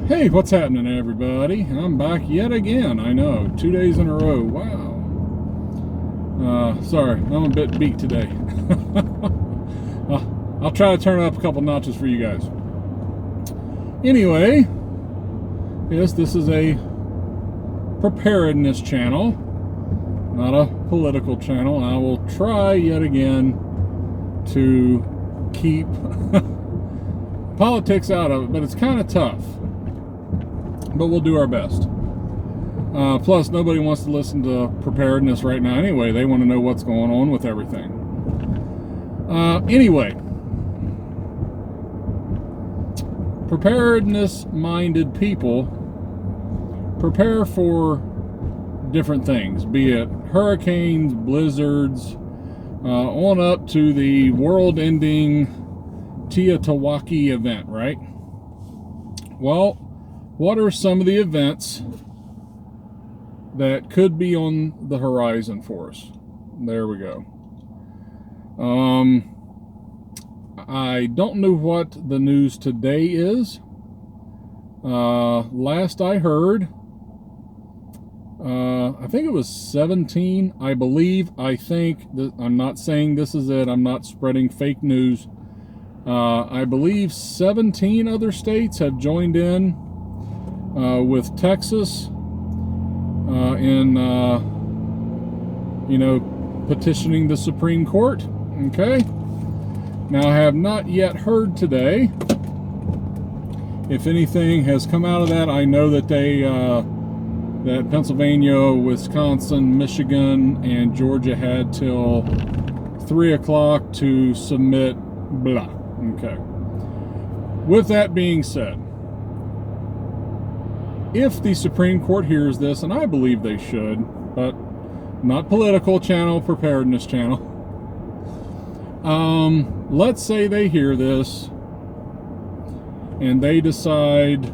Hey, what's happening, everybody? I'm back yet again. I know, 2 days in a row. Wow. Sorry, I'm a bit beat today. I'll try to turn it up a couple notches for you guys. Anyway, yes, this is a preparedness channel, not a political channel. I will try yet again to keep politics out of it, but it's kind of tough. But we'll do our best. Plus, nobody wants to listen to preparedness right now anyway. They want to know what's going on with everything. Anyway, preparedness-minded people prepare for different things, be it hurricanes, blizzards, on up to the world-ending Teotihuacan event, right? Well, what are some of the events that could be on the horizon for us? There we go. I don't know what the news today is. Last I heard, I think it was 17, I think, I'm not saying this is it, I'm not spreading fake news. I believe 17 other states have joined in with Texas in, petitioning the Supreme Court. Okay. Now, I have not yet heard today if anything has come out of that. I know that that Pennsylvania, Wisconsin, Michigan, and Georgia had till 3 o'clock to submit blah. Okay. With that being said, if the Supreme Court hears this, and I believe they should, but not political channel, preparedness channel. Let's say they hear this and they decide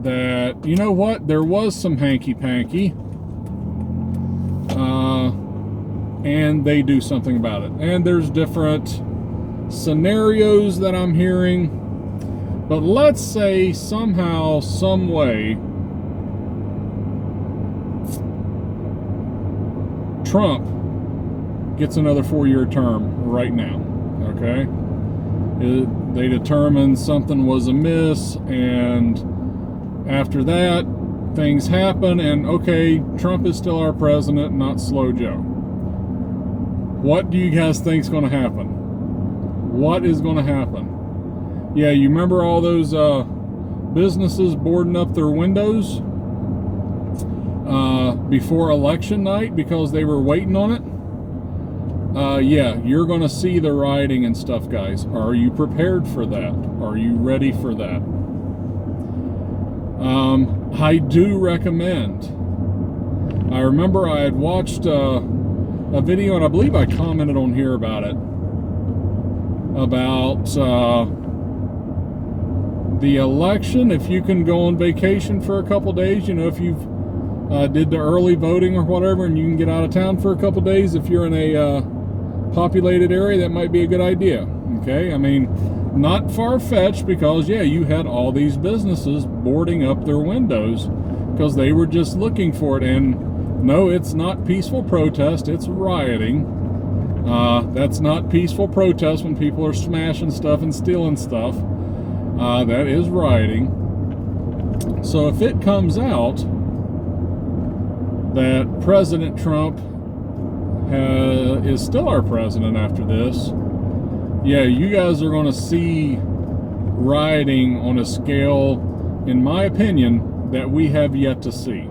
that, you know what, there was some hanky-panky, and they do something about it. And there's different scenarios that I'm hearing. But let's say somehow, some way, Trump gets another 4-year term right now, okay? They determined something was amiss, and after that, things happen, and okay, Trump is still our president, not Slow Joe. What do you guys think is going to happen? What is going to happen? Yeah, you remember all those businesses boarding up their windows before election night because they were waiting on it? Yeah, you're going to see the rioting and stuff, guys. Are you prepared for that? Are you ready for that? I do recommend. I remember I had watched a video, and I believe I commented on here about it, about the election. If you can go on vacation for a couple days, if you've did the early voting or whatever, and you can get out of town for a couple days, if you're in a populated area, that might be a good idea. Okay, I mean, not far-fetched, because yeah, you had all these businesses boarding up their windows because they were just looking for it. And no, it's not peaceful protest, it's rioting. That's not peaceful protest when people are smashing stuff and stealing stuff. That is rioting. So if it comes out that President Trump is still our president after this, yeah, you guys are going to see rioting on a scale, in my opinion, that we have yet to see.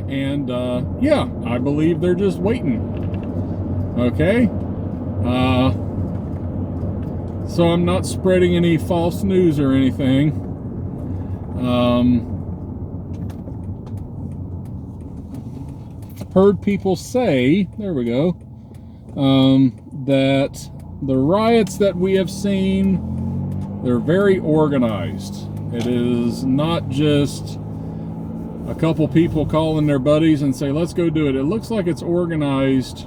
And yeah, I believe they're just waiting. Okay? So I'm not spreading any false news or anything. Heard people say, there we go, that the riots that we have seen, they're very organized. It is not just a couple people calling their buddies and say, let's go do it. It looks like it's organized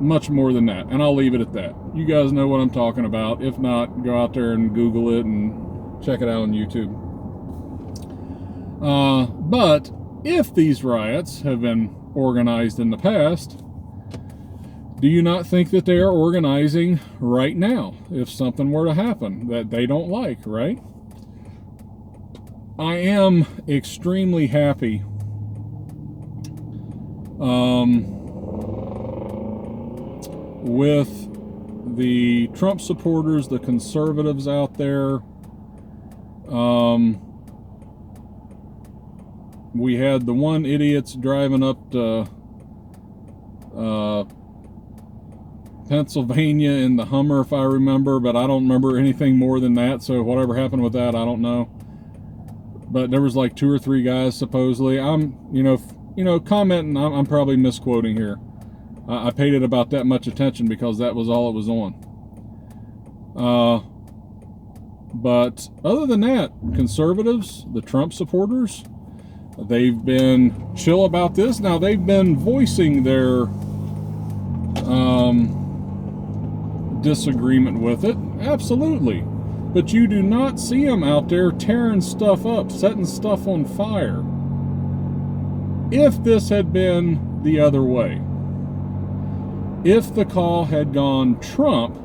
much more than that, and I'll leave it at that. You guys know what I'm talking about. If not, go out there and Google it and check it out on YouTube. But if these riots have been organized in the past, do you not think that they are organizing right now if something were to happen that they don't like, right? I am extremely happy with the Trump supporters, the conservatives out there. We had the one idiots driving up to Pennsylvania in the Hummer, if I remember, but I don't remember anything more than that, so whatever happened with that, I don't know. But there was like 2 or 3 guys supposedly. I'm commenting, I'm probably misquoting here. I paid it about that much attention because that was all it was on. But other than that, conservatives, the Trump supporters, they've been chill about this. Now, they've been voicing their disagreement with it, absolutely. But you do not see them out there tearing stuff up, setting stuff on fire. If this had been the other way, if the call had gone Trump,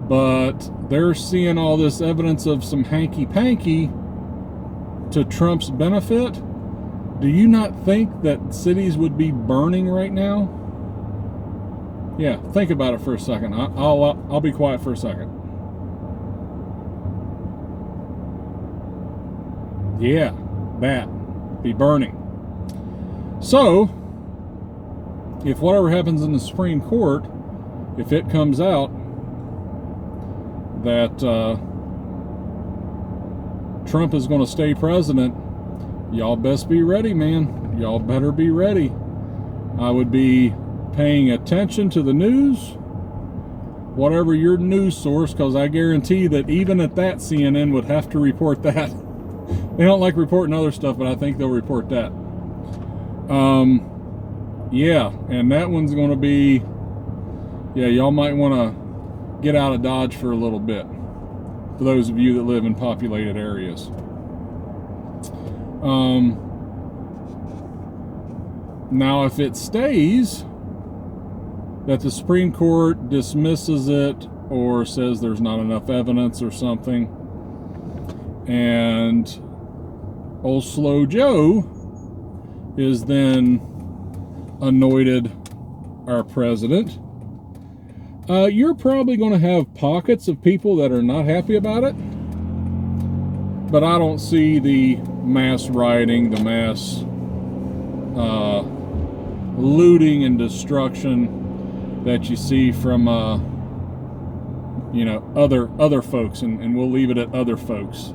but they're seeing all this evidence of some hanky-panky to Trump's benefit, do you not think that cities would be burning right now? Yeah, think about it for a second. I'll be quiet for a second. Yeah, that be burning. So, if whatever happens in the Supreme Court, if it comes out that Trump is going to stay president, y'all best be ready, man. Y'all better be ready. I would be paying attention to the news, whatever your news source, because I guarantee that even at that, CNN would have to report that. They don't like reporting other stuff, but I think they'll report that. Yeah, and that one's going to be, yeah, y'all might want to get out of Dodge for a little bit, for those of you that live in populated areas. Now, if it stays that the Supreme Court dismisses it or says there's not enough evidence or something, and old Slow Joe is then anointed our president, you're probably going to have pockets of people that are not happy about it, but I don't see the mass rioting, the mass looting and destruction that you see from other folks, and we'll leave it at other folks.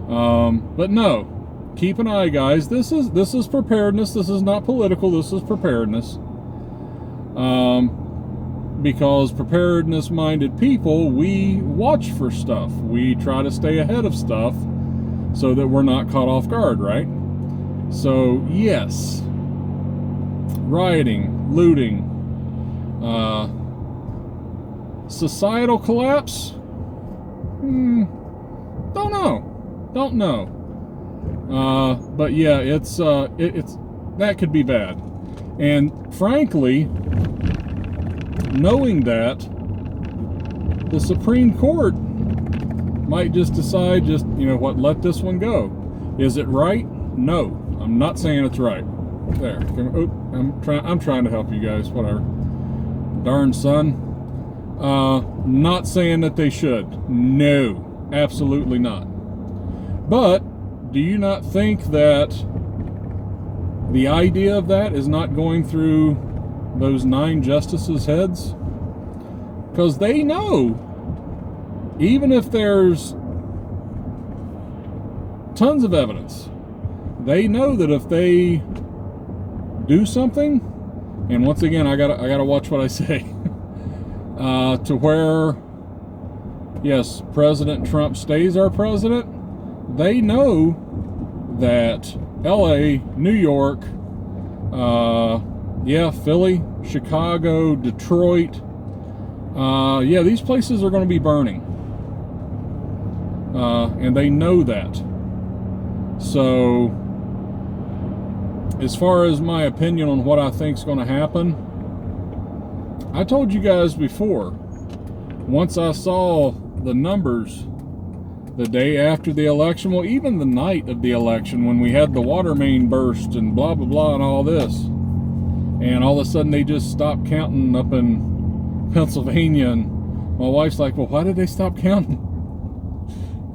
But no, keep an eye, guys. This is preparedness. This is not political. This is preparedness. Because preparedness-minded people, we watch for stuff. We try to stay ahead of stuff so that we're not caught off guard, right? So, yes, rioting, looting, societal collapse? Don't know. But yeah, it's that could be bad. And frankly, knowing that, the Supreme Court might just decide, let this one go. Is it right? No, I'm not saying it's right. There, I'm trying to help you guys. Whatever. Darn son. Not saying that they should. No, absolutely not. But do you not think that the idea of that is not going through those 9 justices' heads? Because they know, even if there's tons of evidence, they know that if they do something, and once again, I gotta watch what I say, to where, yes, President Trump stays our president, they know that LA, New York, Yeah, Philly, Chicago, Detroit. Yeah, these places are going to be burning. And they know that. So, as far as my opinion on what I think is going to happen, I told you guys before, once I saw the numbers the day after the election, well, even the night of the election, when we had the water main burst and blah, blah, blah, and all this, and all of a sudden they just stopped counting up in Pennsylvania, and my wife's like, well, why did they stop counting?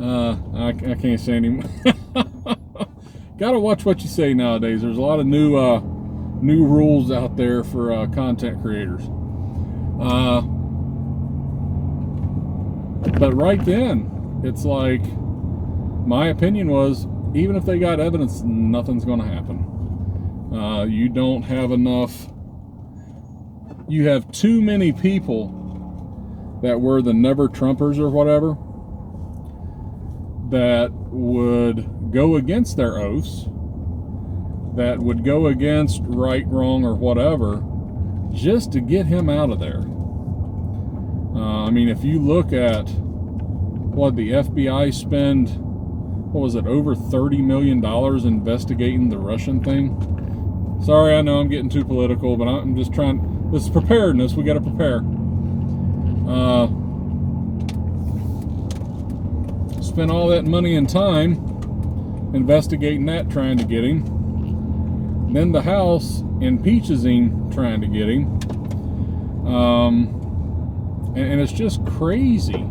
I can't say anymore. Gotta watch what you say nowadays. There's a lot of new rules out there for content creators. But right then, it's like, my opinion was, even if they got evidence, nothing's going to happen. You don't have enough. You have too many people that were the never Trumpers or whatever that would go against their oaths, that would go against right, wrong, or whatever, just to get him out of there. I mean, if you look at what the FBI spend, what was it, over $30 million investigating the Russian thing? Sorry, I know I'm getting too political, but I'm just trying. This is preparedness. We got to prepare. Spent all that money and time investigating that, trying to get him. Then the House impeaches him, trying to get him. And it's just crazy.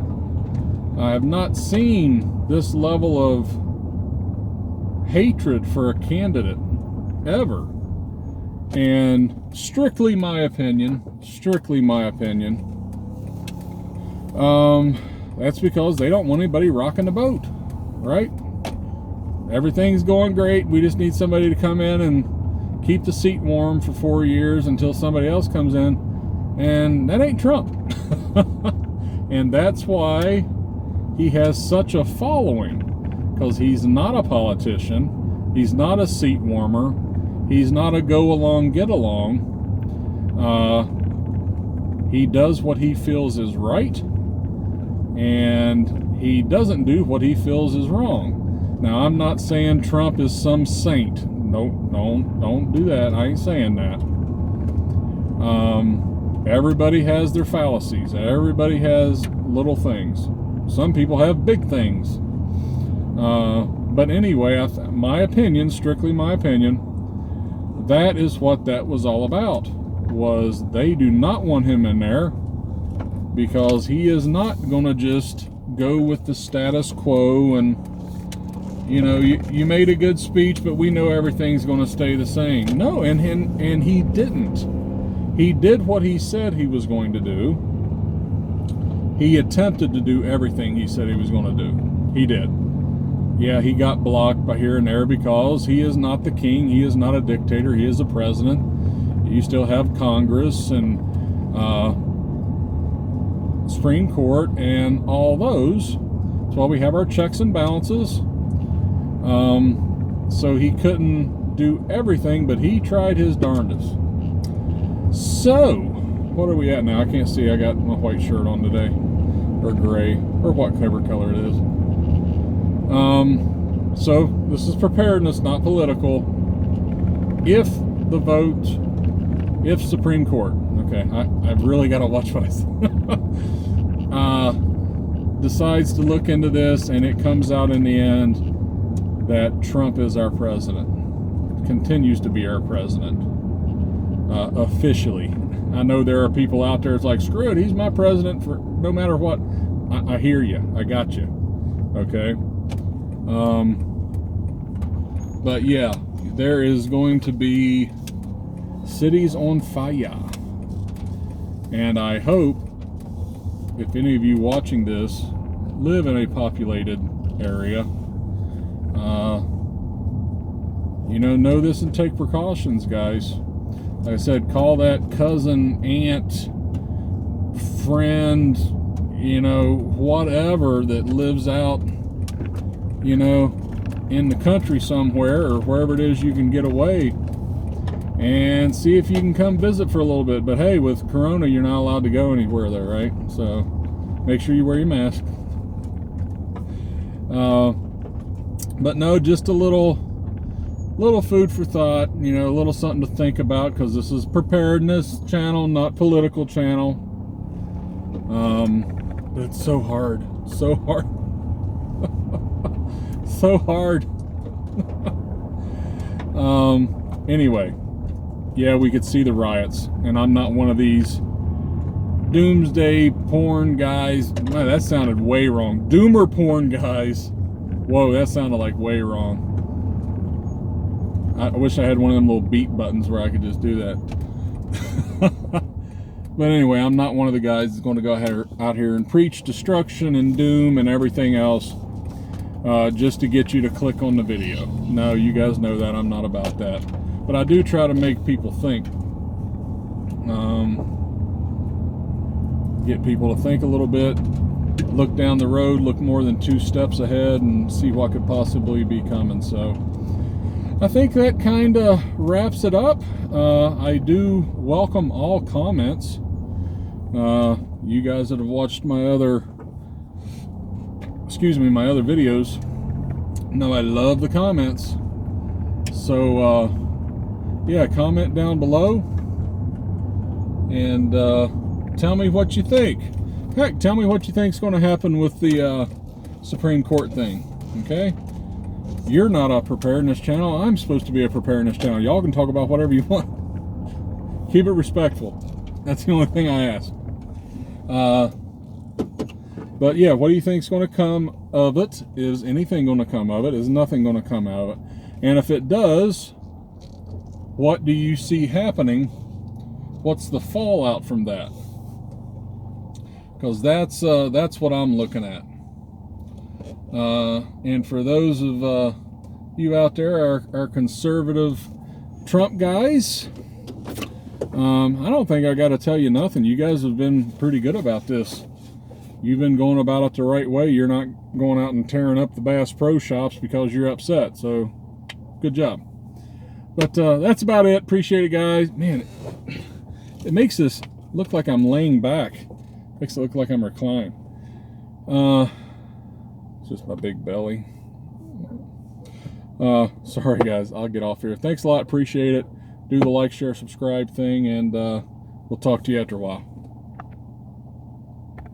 I have not seen this level of hatred for a candidate ever. And strictly my opinion, that's because they don't want anybody rocking the boat, right? Everything's going great. We just need somebody to come in and keep the seat warm for 4 years until somebody else comes in. And that ain't Trump. And that's why he has such a following, because he's not a politician. He's not a seat warmer. He's not a go along, get along. He does what he feels is right, and he doesn't do what he feels is wrong. Now, I'm not saying Trump is some saint. Nope, don't do that. I ain't saying that. Everybody has their fallacies. Everybody has little things. Some people have big things. But anyway, my opinion, strictly my opinion, that is what that was all about. Was they do not want him in there because he is not going to just go with the status quo and, you know, you made a good speech, but we know everything's going to stay the same. No, and he didn't. He did what he said he was going to do. He attempted to do everything he said he was going to do. He did. Yeah, he got blocked by here and there because he is not the king. He is not a dictator. He is a president. You still have Congress and Supreme Court and all those. That's why we have our checks and balances. So he couldn't do everything, but he tried his darndest. So, what are we at now? I can't see. I got my white shirt on today. Or gray. Or whatever color it is. So, this is preparedness, not political. If the vote, if Supreme Court, okay, I've really got to watch what I say, decides to look into this and it comes out in the end that Trump is our president, continues to be our president, officially. I know there are people out there that's like, screw it, he's my president for no matter what. I hear you. I got you. Okay. But yeah, there is going to be cities on fire. And I hope, if any of you watching this live in a populated area, know this and take precautions, guys. Like I said, call that cousin, aunt, friend, whatever that lives out, in the country somewhere or wherever it is you can get away and see if you can come visit for a little bit. But hey, with Corona, you're not allowed to go anywhere there, right? So make sure you wear your mask. But no, just a little food for thought, you know, a little something to think about, because this is preparedness channel, not political channel. But it's so hard, so hard. So hard. Anyway, yeah, we could see the riots, and I'm not one of these doomsday porn guys. Man, that sounded way wrong. Doomer porn guys. Whoa, that sounded like way wrong. I wish I had one of them little beat buttons where I could just do that. But anyway, I'm not one of the guys that's going to go out here and preach destruction and doom and everything else just to get you to click on the video. No, you guys know that. I'm not about that. But I do try to make people think. Get people to think a little bit. Look down the road, look more than 2 steps ahead, and see what could possibly be coming. So I think that kind of wraps it up. I do welcome all comments. You guys that have watched my other videos know I love the comments. So yeah, comment down below and tell me what you think. Heck, tell me what you think is going to happen with the Supreme Court thing. Okay, you're not a preparedness channel. I'm supposed to be a preparedness channel. Y'all can talk about whatever you want. Keep it respectful. That's the only thing I ask. But yeah, what do you think is going to come of it? Is anything going to come of it? Is nothing going to come out of it? And if it does, what do you see happening? What's the fallout from that? Because that's what I'm looking at. And for those of you out there are conservative Trump guys, I don't think I got to tell you nothing. You guys have been pretty good about this. You've been going about it the right way. You're not going out and tearing up the Bass Pro Shops because you're upset. So, good job. But that's about it. Appreciate it, guys. Man, it makes this look like I'm laying back. Makes it look like I'm reclining. It's just my big belly. Sorry, guys. I'll get off here. Thanks a lot. Appreciate it. Do the like, share, subscribe thing, and we'll talk to you after a while.